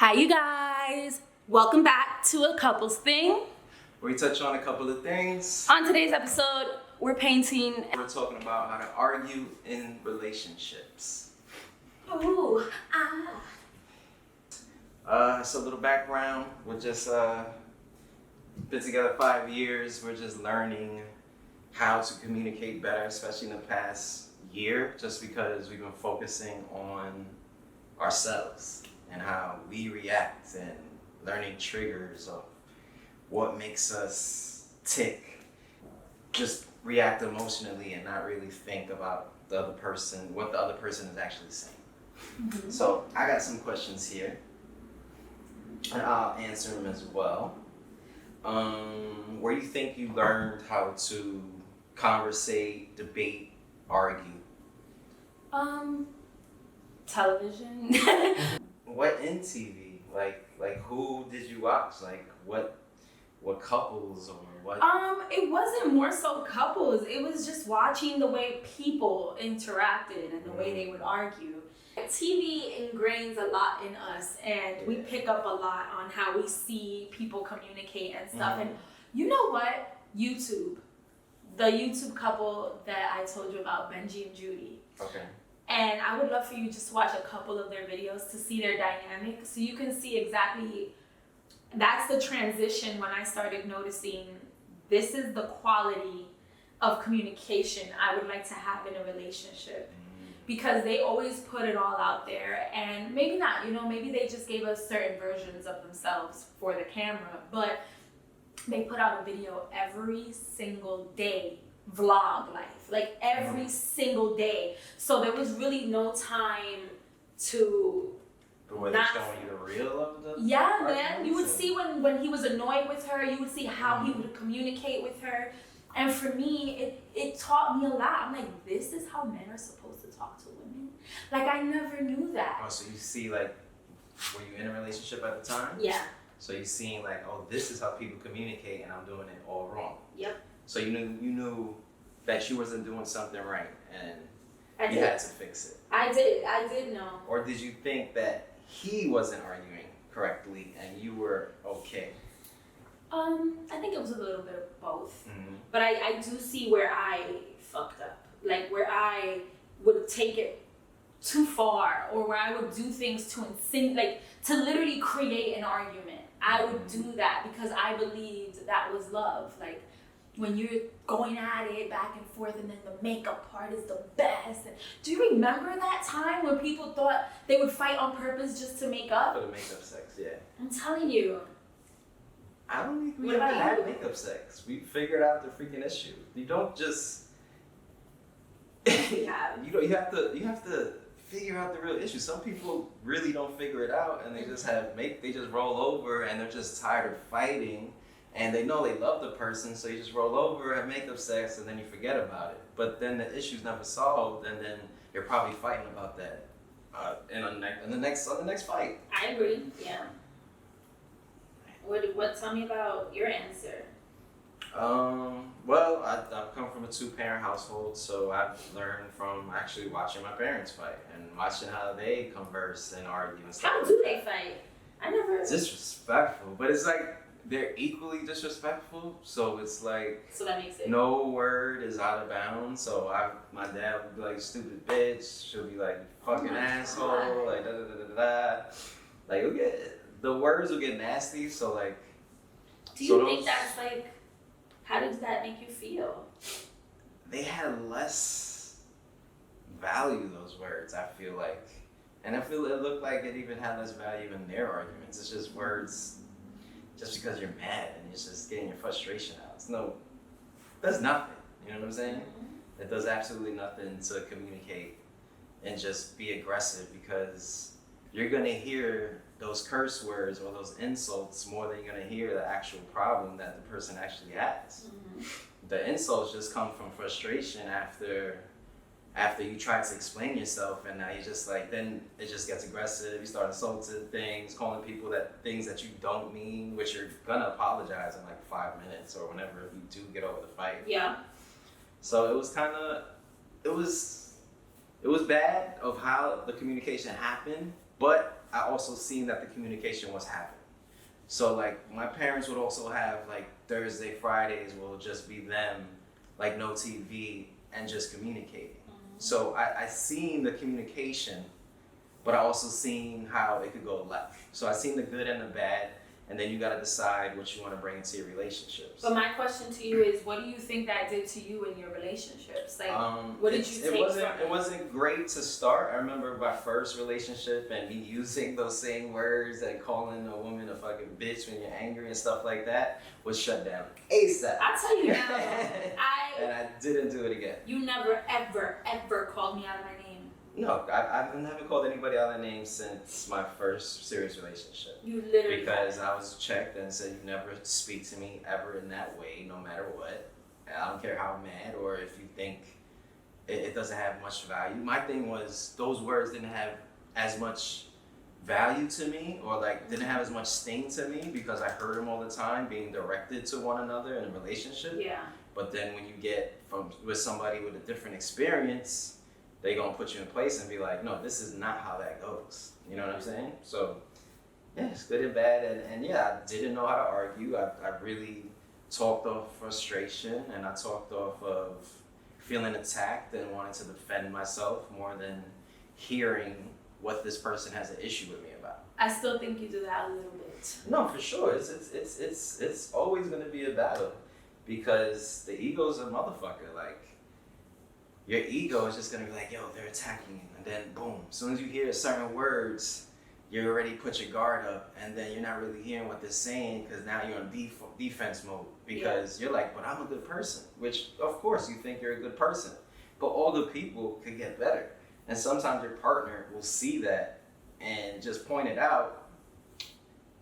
Hi, you guys. Welcome back to A Couples Thing. We touch on a couple of things. On today's episode, we're painting. We're talking about how to argue in relationships. Ooh, So a little background. We're just been together 5 years. We're just learning how to communicate better, especially in the past year, just because we've been focusing on ourselves and how we react and learning triggers of what makes us tick. Just react emotionally and not really think about the other person, what the other person is actually saying. Mm-hmm. So I got some questions here, and I'll answer them as well. Where do you think you learned how to conversate, debate, argue? Television. What in TV? Like who did you watch? Like what couples or what? It wasn't more so couples. It was just watching the way people interacted and the way they would argue. TV ingrains a lot in us, and we pick up a lot on how we see people communicate and stuff. And you know what? YouTube. The YouTube couple that I told you about, Benji and Judy. Okay. And I would love for you just to watch a couple of their videos to see their dynamic, so you can see exactly, that's the transition when I started noticing this is the quality of communication I would like to have in a relationship. Because they always put it all out there, and maybe not, maybe they just gave us certain versions of themselves for the camera, but they put out a video every single day, vlog life, like every single day. So there was really no time to The way they're showing you the real of the man. You would see when he was annoyed with her, you would see how he would communicate with her. And for me, it taught me a lot. I'm like, this is how men are supposed to talk to women. Like, I never knew that. Oh, so you see, like, were you in a relationship at the time? Yeah. So you seen like, oh, this is how people communicate, and I'm doing it all wrong. Yep. So you knew that you wasn't doing something right, and you had to fix it. I did know. Or did you think that he wasn't arguing correctly and you were okay? I think it was a little bit of both. Mm-hmm. But I do see where I fucked up. Like, where I would take it too far, or where I would do things to to literally create an argument. I would do that because I believed that was love. Like, when you're going at it back and forth, and then the makeup part is the best. And do you remember that time when people thought they would fight on purpose just to make up? For the makeup sex, yeah. I'm telling you. I don't think we What ever about had you? makeup sex. We figured out the freaking issue. You don't just We have. you have to figure out the real issue. Some people really don't figure it out, and they just they just roll over, and they're just tired of fighting, and they know they love the person, so you just roll over, have makeup sex, and then you forget about it. But then the issue's never solved, and then you're probably fighting about that on the next fight. I agree. Yeah. What? Tell me about your answer. Well, I've come from a 2-parent household, so I've learned from actually watching my parents fight and watching how they converse and argue and stuff. How do they fight? I never. Disrespectful, but it's like they're equally disrespectful. So it's like, So that makes it. no word is out of bounds. So my dad would be like, stupid bitch. She'll be like, fucking asshole. God. Like da da da da da. Like the words will get nasty. So like. Do you think that's like? How does that make you feel? They had less value, those words, I feel like. And I feel it looked like it even had less value in their arguments. It's just words just because you're mad and it's just getting your frustration out. That's nothing. You know what I'm saying? Mm-hmm. It does absolutely nothing to communicate and just be aggressive, because you're going to hear those curse words or those insults more than you're going to hear the actual problem that the person actually has. Mm-hmm. The insults just come from frustration after you try to explain yourself, and now you just like, then it just gets aggressive. You start insulting things, calling people things that you don't mean, which you're gonna apologize in like 5 minutes or whenever you do get over the fight. Yeah. So it was bad of how the communication happened, but I also seen that the communication was happening. So like my parents would also have like Thursday, Fridays will just be them, like no TV and just communicating. So I seen the communication, but I also seen how it could go left. So I seen the good and the bad, and then you gotta decide what you wanna bring into your relationships. But my question to you is, what do you think that did to you in your relationships? Like, what did you take from it? It wasn't great to start. I remember my first relationship and me using those same words and calling a woman a fucking bitch when you're angry and stuff like that was shut down ASAP. I'll tell you now, and I didn't do it again. You never, ever, ever called me out of my name. No, I've never called anybody out of their name since my first serious relationship. You literally. Because I was checked and said, you never speak to me ever in that way, no matter what. And I don't care how mad or if you think it doesn't have much value. My thing was those words didn't have as much value to me, or like didn't have as much sting to me because I heard them all the time being directed to one another in a relationship. Yeah. But then when you get with somebody with a different experience, they gonna put you in place and be like, no, this is not how that goes. You know what I'm saying? So yeah, it's good and bad. And yeah, I didn't know how to argue. I really talked off frustration, and I talked off of feeling attacked and wanting to defend myself more than hearing what this person has an issue with me about. I still think you do that a little bit. No, for sure. It's always gonna be a battle because the ego's a motherfucker. Like, your ego is just gonna be like, yo, they're attacking you. And then boom, as soon as you hear certain words, you already put your guard up, and then you're not really hearing what they're saying because now you're in defense mode because you're like, but I'm a good person, which of course you think you're a good person, but all the people could get better. And sometimes your partner will see that and just point it out,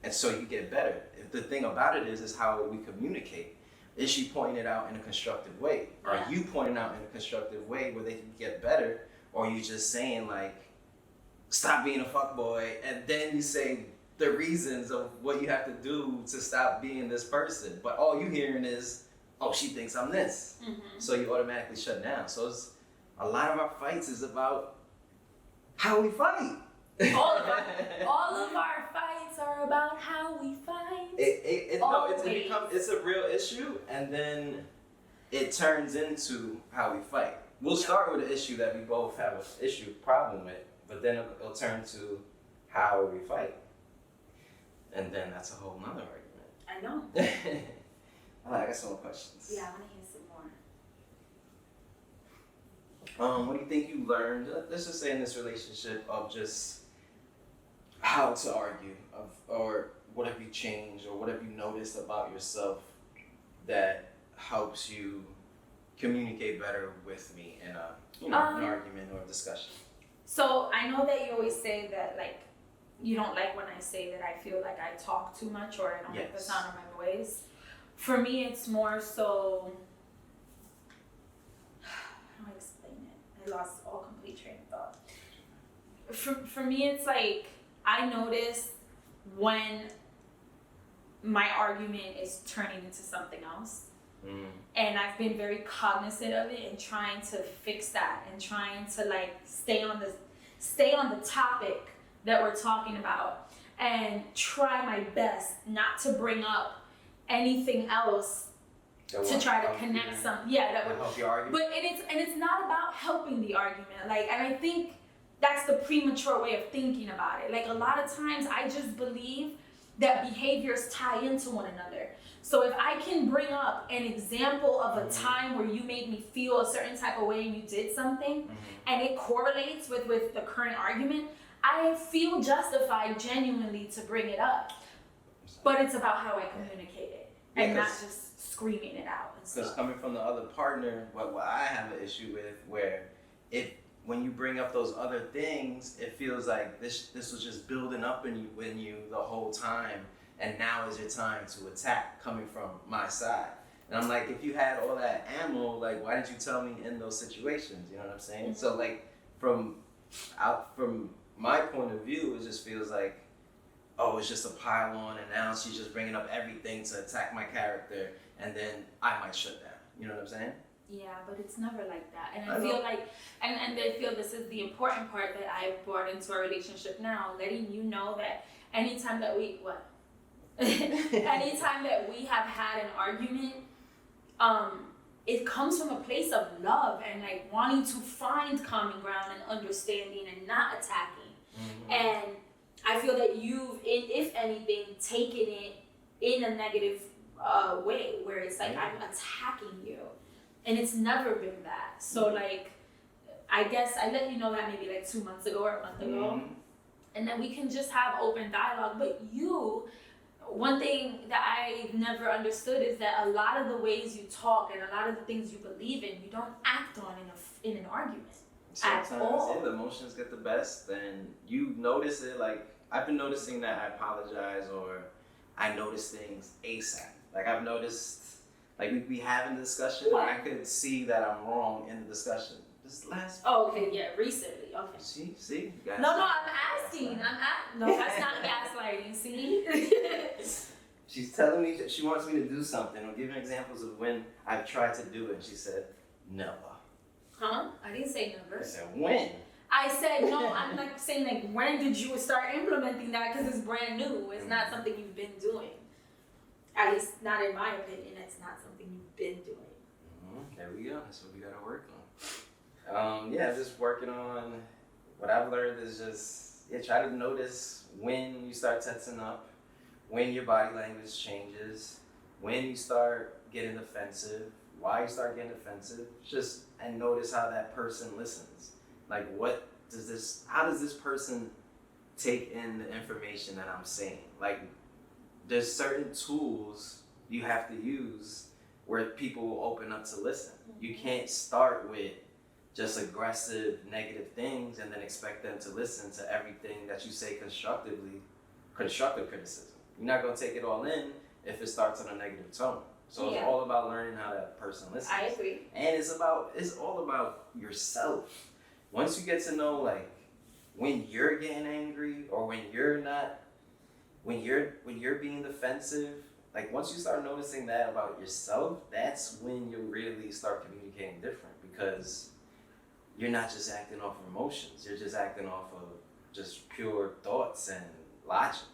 and so you get better. The thing about it is how we communicate. Is she pointing it out in a constructive way? Are you pointing out in a constructive way where they can get better? Or are you just saying like, stop being a fuckboy, and then you say the reasons of what you have to do to stop being this person, but all you hearing is, oh, she thinks I'm this. So you automatically shut down. So it's, a lot of our fights is about how we fight. All of our fights are about how we fight. It's a real issue, and then it turns into how we fight. We'll start with an issue that we both have an problem with, but then it'll turn to how we fight, and then that's a whole nother argument. I know. I got some more questions. Yeah, I want to hear some more. What do you think you learned? Let's just say in this relationship of just how to argue, or what have you changed, or what have you noticed about yourself that helps you communicate better with me in an argument or a discussion? So I know that you always say that like you don't like when I say that I feel like I talk too much or I don't like the sound of my voice. For me, it's more so. How do I explain it? I lost all complete train of thought. For me, it's like I notice when my argument is turning into something else. And I've been very cognizant of it and trying to fix that and trying to like stay on the topic that we're talking about and try my best not to bring up anything else to try to connect something. Yeah, that would help you argue. But it's not about helping the argument. Like, and I think that's the premature way of thinking about it. Like a lot of times I just believe that behaviors tie into one another. So if I can bring up an example of a time where you made me feel a certain type of way and you did something, and it correlates with the current argument, I feel justified genuinely to bring it up. But it's about how I communicate it and not just screaming it out. Because coming from the other partner, what I have an issue with, where when you bring up those other things, it feels like this was just building up in you the whole time, and now is your time to attack coming from my side. And I'm like, if you had all that ammo, like why didn't you tell me in those situations? You know what I'm saying? So like from my point of view, it just feels like, oh, it's just a pile on, and now she's just bringing up everything to attack my character, and then I might shut down. You know what I'm saying? Yeah, but it's never like that. And I I feel know. like, and I feel this is the important part that I brought into our relationship now, letting you know that anytime that anytime that we have had an argument, it comes from a place of love and like wanting to find common ground and understanding and not attacking. Mm-hmm. And I feel that you've, if anything, taken it in a negative way where it's like I'm attacking you, and it's never been that. So like, I guess I let you know that maybe like 2 months ago or a month ago, and then we can just have open dialogue. But one thing that I've never understood is that a lot of the ways you talk and a lot of the things you believe in, you don't act on in an argument. Sometimes, at all. yeah, the emotions get the best, and you notice it. Like, I've been noticing that I apologize or I notice things ASAP. Like, I've noticed, like, we'd be having a discussion and I could see that I'm wrong in the discussion. This last. Oh, okay, yeah, recently, okay. See? You guys No, I'm asking. No, that's not gaslighting, see? She's telling me that she wants me to do something. I'm giving examples of when I've tried to do it, and she said, never. Huh? I didn't say never. I said, when? I said, no, I'm like saying, like, when did you start implementing that? Because it's brand new. It's not something you've been doing. At least, not in my opinion, it's not something you've been doing. There we go. That's what we got to work on. Yeah, just working on what I've learned is just, try to notice when you start tensing up, when your body language changes, when you start getting defensive, why you start getting defensive, and notice how that person listens. Like, how does this person take in the information that I'm saying? Like, there's certain tools you have to use where people will open up to listen. You can't start with just aggressive, negative things and then expect them to listen to everything that you say constructive criticism. You're not gonna take it all in if it starts on a negative tone. So it's all about learning how that person listens. I agree. And it's all about yourself. Once you get to know, like, when you're getting angry or when you're being defensive, like, once you start noticing that about yourself, that's when you really start communicating different, because you're not just acting off of emotions. You're just acting off of just pure thoughts and logic.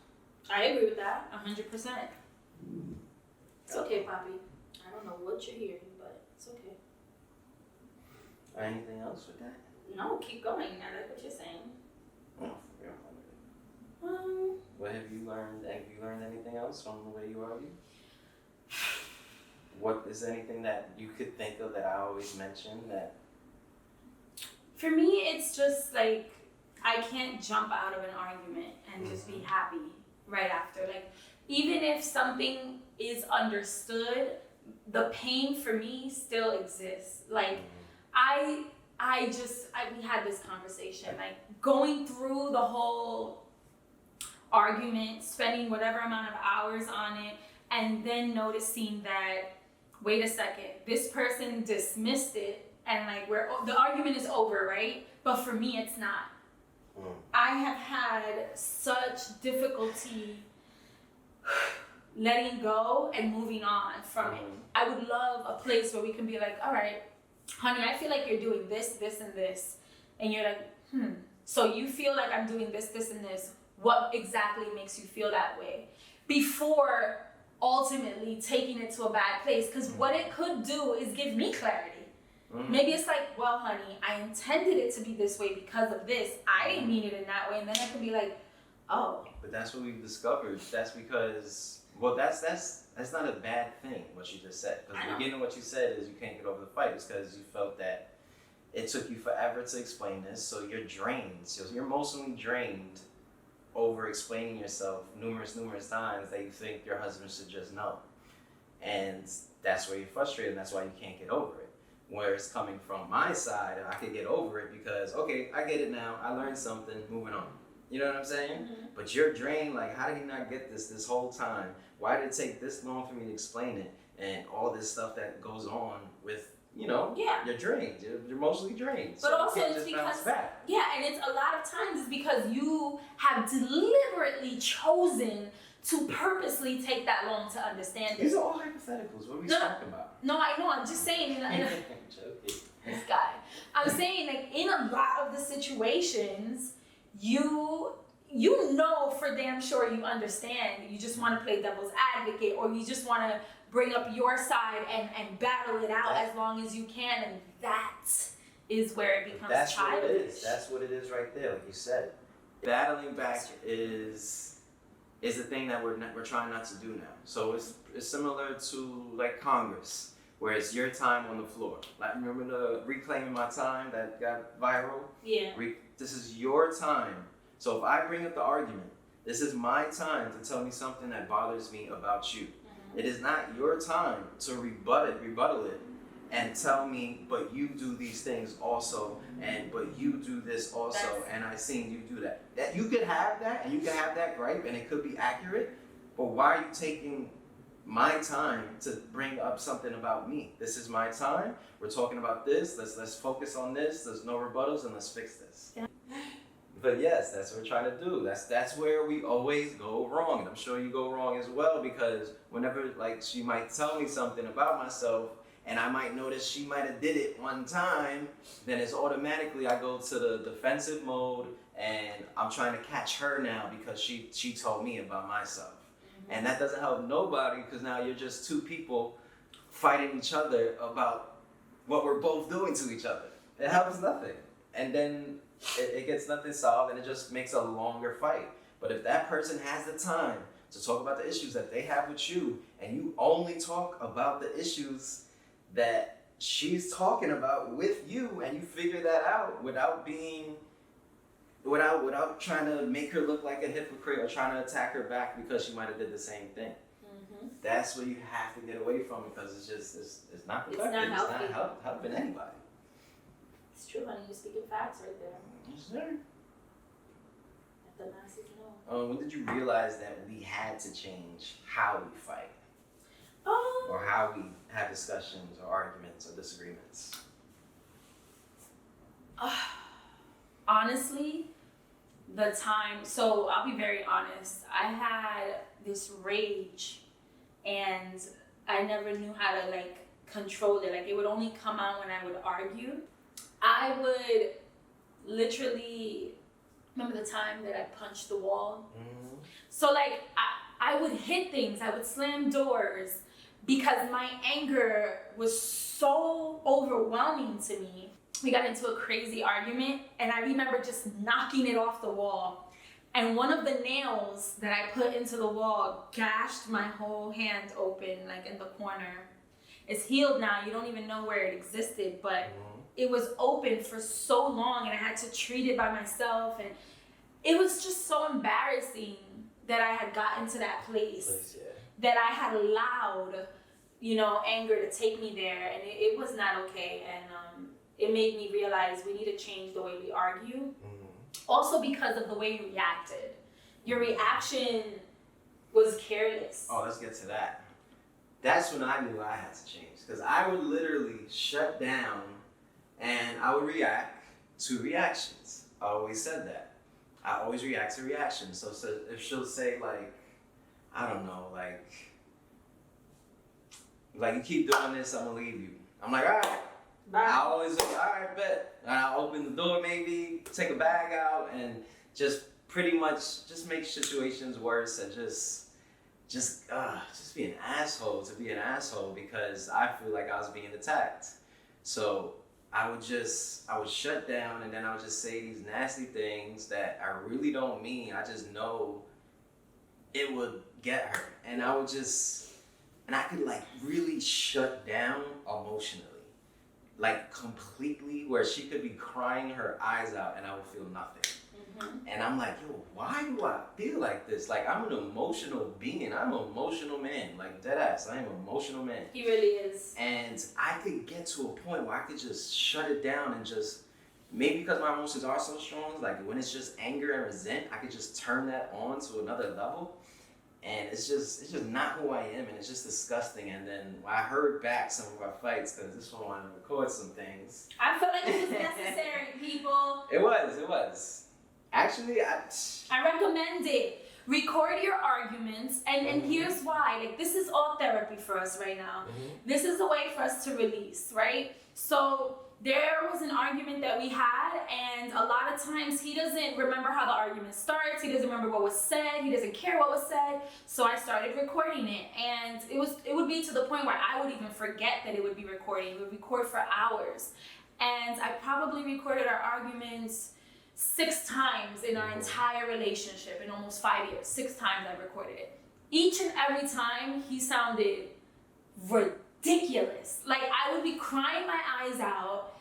I agree with that, 100%. It's okay, Poppy. I don't know what you're hearing, but it's okay. Anything else with that? No, keep going. I like what you're saying. Oh, for real. What have you learned? Have you learned anything else from the way you argue? What is anything that you could think of that I always mention that? For me, it's just like, I can't jump out of an argument and just be happy right after. Like, even if something is understood, the pain for me still exists. Like, we had this conversation, like, going through the whole argument, spending whatever amount of hours on it, and then noticing that, wait a second, this person dismissed it, and like, the argument is over, right? But for me, it's not. I have had such difficulty letting go and moving on from it. I would love a place where we can be like, all right, honey, I feel like you're doing this, this, and this. And you're like, so you feel like I'm doing this, this, and this. What exactly makes you feel that way? Before ultimately taking it to a bad place. Because what it could do is give me clarity. Maybe it's like, well, honey, I intended it to be this way because of this. I didn't mean it in that way. And then I could be like, oh. But that's what we've discovered. That's because, well, that's not a bad thing, what you just said. Because the beginning of what you said is you can't get over the fight. It's because you felt that it took you forever to explain this. So you're drained. So you're emotionally drained over explaining yourself numerous times that you think your husband should just know. And that's where you're frustrated, and that's why you can't get over it. Whereas coming from my side, I could get over it because, okay, I get it now. I learned something, moving on. You know what I'm saying? But you're drained, like, how did he not get this whole time? Why did it take this long for me to explain it? And all this stuff that goes on with, you're drained. You're emotionally drained. But so also you can't it's just because, bounce back. yeah, and it's a lot of times it's because you have deliberately chosen to purposely take that long to understand These it. are all hypotheticals. What are we talking about? No, I know. I'm just saying. Joking. This guy. I'm saying, like, in a lot of the situations, you know for damn sure you understand. You just want to play devil's advocate, or you just want to bring up your side and battle it out as long as you can, and that is where it becomes childish. What it is. That's what it is right there, like you said. Battling back is the thing that we're trying not to do now. So it's similar to like Congress, where it's your time on the floor. Like, remember the Reclaiming My Time that got viral? Yeah. This is your time. So if I bring up the argument, this is my time to tell me something that bothers me about you. Mm-hmm. It is not your time to rebuttal it, and tell me, but you do these things also, but you do this also, and I seen you do that. That you could have that, and you can have that gripe, and it could be accurate, but why are you taking my time to bring up something about me? This is my time. We're talking about this. Let's focus on this. There's no rebuttals, and let's fix this. Yeah. But yes, that's what we're trying to do. That's where we always go wrong, and I'm sure you go wrong as well, because whenever like she might tell me something about myself, and I might notice she might have did it one time, then it's automatically I go to the defensive mode, and I'm trying to catch her now because she told me about myself. And that doesn't help nobody, because now you're just two people fighting each other about what we're both doing to each other. It helps nothing. And then it gets nothing solved, and it just makes a longer fight. But if that person has the time to talk about the issues that they have with you, and you only talk about the issues that she's talking about with you, and you figure that out without trying to make her look like a hypocrite or trying to attack her back because she might have did the same thing. Mm-hmm. That's what you have to get away from, because it's not productive. It's not helping anybody. It's true, honey. You're speaking facts right there. Yes, sir. Let the masses know. When did you realize that we had to change how we fight? Or how we have discussions or arguments or disagreements? Honestly, the time, so I'll be very honest, I had this rage, and I never knew how to like control it. Like, it would only come out when I would argue. I would literally, remember the time that I punched the wall? Mm-hmm. So like, I would hit things, I would slam doors, because my anger was so overwhelming to me. We got into a crazy argument, and I remember just knocking it off the wall. And one of the nails that I put into the wall gashed my whole hand open, like in the corner. It's healed now. You don't even know where it existed, but it was open for so long, and I had to treat it by myself. And it was just so embarrassing that I had gotten to that place. That I had allowed, anger to take me there, and it was not okay. And it made me realize we need to change the way we argue. Mm-hmm. Also because of the way you reacted. Your reaction was careless. Oh, let's get to that. That's when I knew I had to change, because I would literally shut down, and I would react to reactions. I always said that. I always react to reactions. So if she'll say like, I don't know, like you keep doing this, I'm gonna leave you. I'm like, all right. Bye. I always say, all right, bet. And I'll open the door, maybe take a bag out, and just pretty much just make situations worse, and just be an asshole to be an asshole, because I feel like I was being attacked. So I would shut down, and then I would just say these nasty things that I really don't mean. I just know it would get her, and I could like really shut down emotionally, like completely, where she could be crying her eyes out and I would feel nothing. Mm-hmm. And I'm like, yo, why do I feel like this? Like, I'm an emotional being. I'm an emotional man. Like, dead ass. I am an emotional man. He really is. And I could get to a point where I could just shut it down, and just, maybe because my emotions are so strong, like when it's just anger and resent, I could just turn that on to another level. And it's just not who I am, and it's just disgusting. And then I heard back some of our fights, because this one wanted to record some things. I feel like it was necessary, people. It was. Actually, I recommend it. record your arguments, and here's why. Like, this is all therapy for us right now. This is a way for us to release, right? So there was an argument that we had, and a lot of times he doesn't remember how the argument starts. He doesn't remember what was said. He doesn't care what was said. So I started recording it, and it would be to the point where I would even forget that it would be recording. It would record for hours, and I probably recorded our arguments 6 times in our entire relationship in almost 5 years. 6 times I recorded it. Each and every time he sounded ridiculous. Like, I would be crying my eyes out,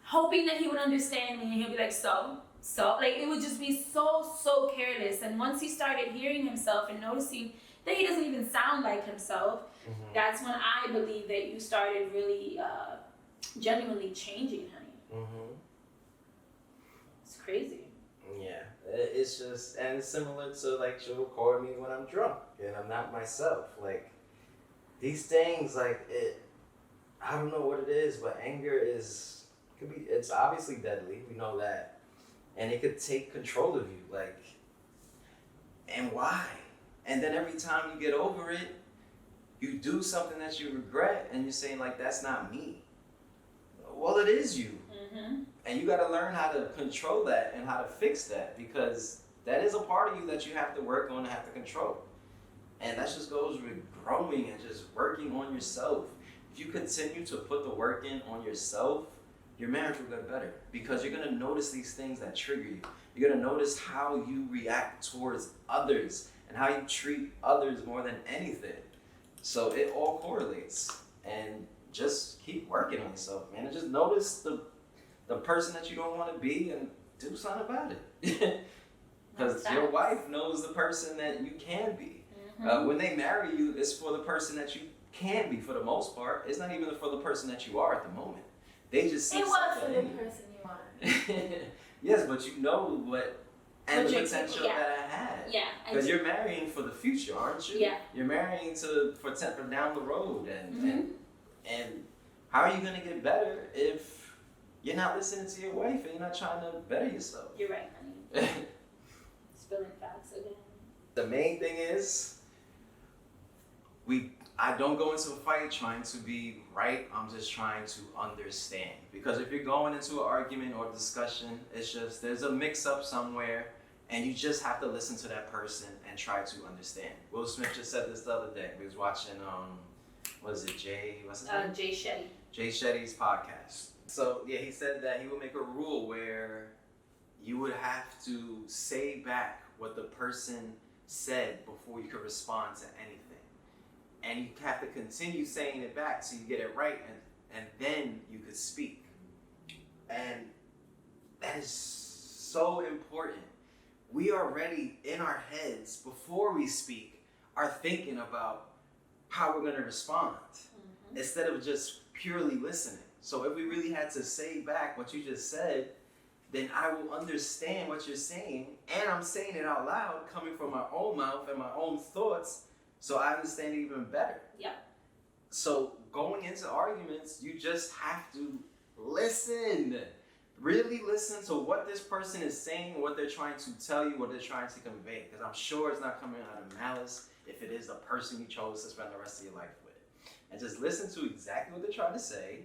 hoping that he would understand me, and he'd be like, so. Like, it would just be so careless. And once he started hearing himself and noticing that he doesn't even sound like himself, that's when I believe that you started really genuinely changing, honey. It's crazy. Yeah, it's just, and it's similar to, like, she'll record me when I'm drunk and I'm not myself. Like, these things, like, I don't know what it is, but anger it's obviously deadly. We know that. And it could take control of you, like, and why? And then every time you get over it, you do something that you regret and you're saying, like, that's not me. Well, it is you. And you got to learn how to control that and how to fix that, because that is a part of you that you have to work on and have to control. And that just goes with growing and just working on yourself. If you continue to put the work in on yourself, your marriage will get better, because you're going to notice these things that trigger you. You're going to notice how you react towards others and how you treat others more than anything. So it all correlates. And just keep working on yourself, man. And just notice the person that you don't want to be and do something about it. Because your wife knows the person that you can be. When they marry you, it's for the person that you can be for the most part. It's not even for the person that you are at the moment. They just see something in you. Person you are. Yes, but you know what, and the potential that I had. Yeah. Because you're marrying for the future, aren't you? Yeah. You're marrying for down the road, and how are you gonna get better if you're not listening to your wife and you're not trying to better yourself? You're right, honey. Spilling facts again. The main thing is, I don't go into a fight trying to be right. I'm just trying to understand. Because if you're going into an argument or discussion, it's just there's a mix-up somewhere, and you just have to listen to that person and try to understand. Will Smith just said this the other day. We was watching what's his name? Jay Shetty. Jay Shetty's podcast. So yeah, he said that he would make a rule where you would have to say back what the person said before you could respond to anything. And you have to continue saying it back so you get it right, and then you could speak. And that is so important. We already, in our heads, before we speak, are thinking about how we're going to respond instead of just purely listening. So if we really had to say back what you just said, then I will understand what you're saying, and I'm saying it out loud, coming from my own mouth and my own thoughts, so I understand it even better. Yeah. So going into arguments, you just have to listen. Really listen to what this person is saying, what they're trying to tell you, what they're trying to convey. Because I'm sure it's not coming out of malice if it is the person you chose to spend the rest of your life with. And just listen to exactly what they're trying to say,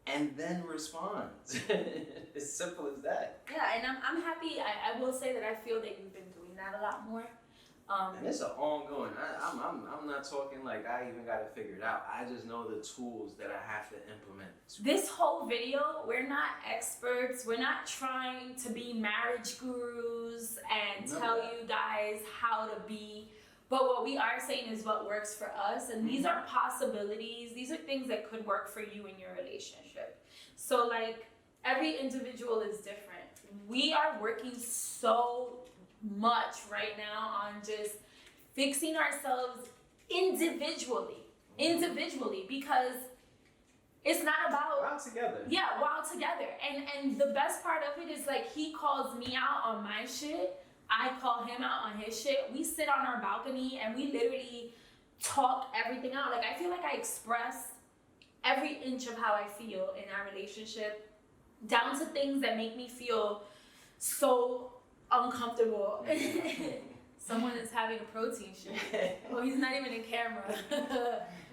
and then respond. It's simple as that. Yeah, and I'm happy. I will say that I feel that you've been doing that a lot more. And it's an ongoing. I'm not talking like I even got to figure it out. I just know the tools that I have to implement. This whole video, we're not experts. We're not trying to be marriage gurus and tell you guys how to be. But what we are saying is what works for us. And these are possibilities. These are things that could work for you in your relationship. So, like, every individual is different. We are working so much right now on just fixing ourselves individually, because it's not about while together. Yeah, while together. And the best part of it is, like, he calls me out on my shit, I call him out on his shit. We sit on our balcony and we literally talk everything out. Like, I feel like I express every inch of how I feel in our relationship, down to things that make me feel so uncomfortable. Someone is having a protein shake. Oh, he's not even in camera.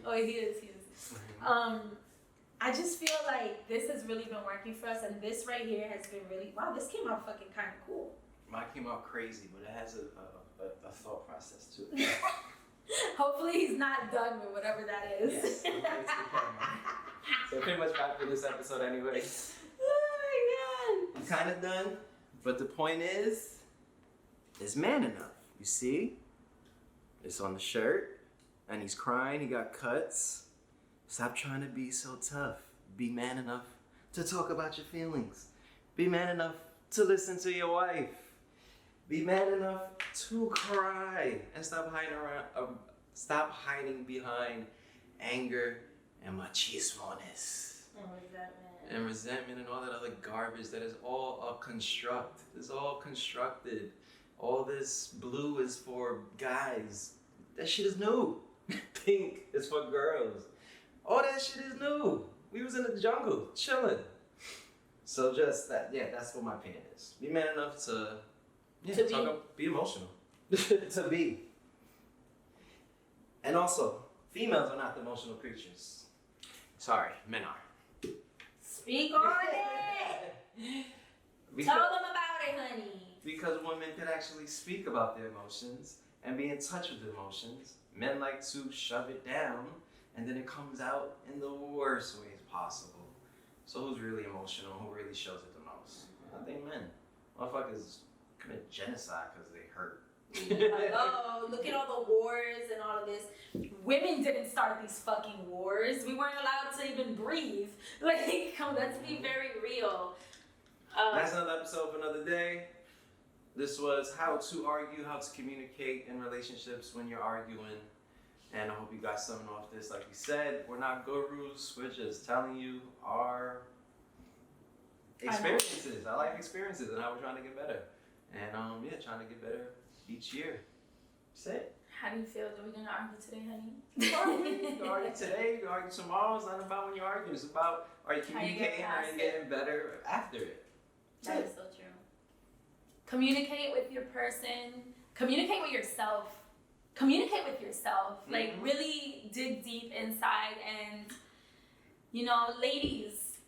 Oh, he is. I just feel like this has really been working for us, and this right here has been really, wow, this came out fucking kind of cool. Mine came out crazy, but it has a thought process to it. Hopefully he's not done with whatever that is. Yes, so pretty much wrap for this episode anyway. Oh my god. I'm kind of done, but the point is man enough. You see? It's on the shirt, and he's crying, he got cuts. Stop trying to be so tough. Be man enough to talk about your feelings. Be man enough to listen to your wife. Be man enough to cry and stop hiding behind anger and machismo-ness. And resentment and all that other garbage that is all a construct. It's all constructed. All this blue is for guys. That shit is new. Pink is for girls. All that shit is new. We was in the jungle, chilling. So just that, that's what my opinion is. Be man enough to be emotional. To be. And also, females are not the emotional creatures. Sorry, men are. Speak on it! Tell them about it, honey. Because women can actually speak about their emotions and be in touch with their emotions. Men like to shove it down, and then it comes out in the worst ways possible. So who's really emotional? Who really shows it the most? I think men. Motherfuckers commit genocide because they hurt. Oh, look at all the wars and all of this. Women didn't start these fucking wars. We weren't allowed to even breathe. Like, let's be very real. That's another episode for another day. This was how to argue, how to communicate in relationships when you're arguing. And I hope you got something off this. Like we said, we're not gurus. We're just telling you our experiences, our life experiences, and how we're trying to get better. And trying to get better each year. That's it. How do you feel? Are we gonna argue today, honey? You can argue today, you can argue tomorrow. It's not about when you argue. It's about are you communicating, are you getting better after it. That is so true. Communicate with your person. Communicate with yourself. Communicate with yourself. Mm-hmm. Like, really dig deep inside. And, ladies,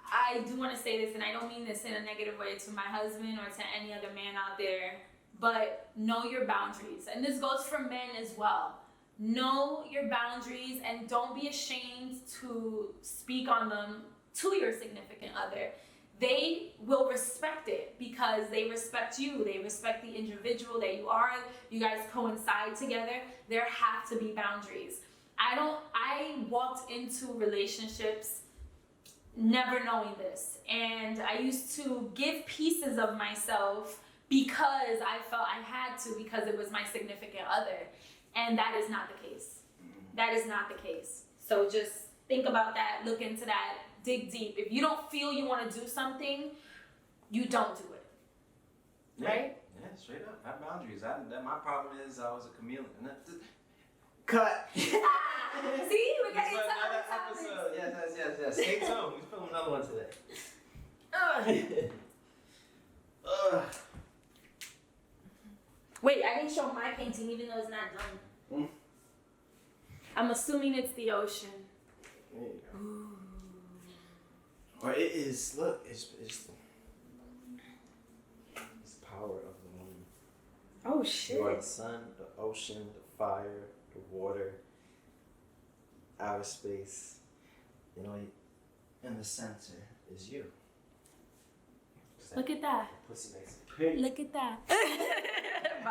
I do want to say this, and I don't mean this in a negative way to my husband or to any other man out there, but know your boundaries. And this goes for men as well. Know your boundaries and don't be ashamed to speak on them to your significant other. They will respect it because they respect you. They respect the individual that you are. You guys coincide together. There have to be boundaries. I walked into relationships never knowing this. And I used to give pieces of myself because I felt I had to, because it was my significant other. And that is not the case. That is not the case. So just think about that, look into that, dig deep. If you don't feel you want to do something, you don't do it. Yeah. Right? Yeah, straight up. Have boundaries. My problem is I was a chameleon. Cut! See? We're getting to another episode. Yes. Stay tuned. We film another one today. Wait, I didn't show my painting even though it's not done. I'm assuming it's the ocean. There you go. Ooh. Or it is, look, it's the power of the moon. Oh shit. You are the sun, the ocean, the fire, the water, outer space. In the center is you. Look at that. Pussy makes it pretty. Look at that. Bye.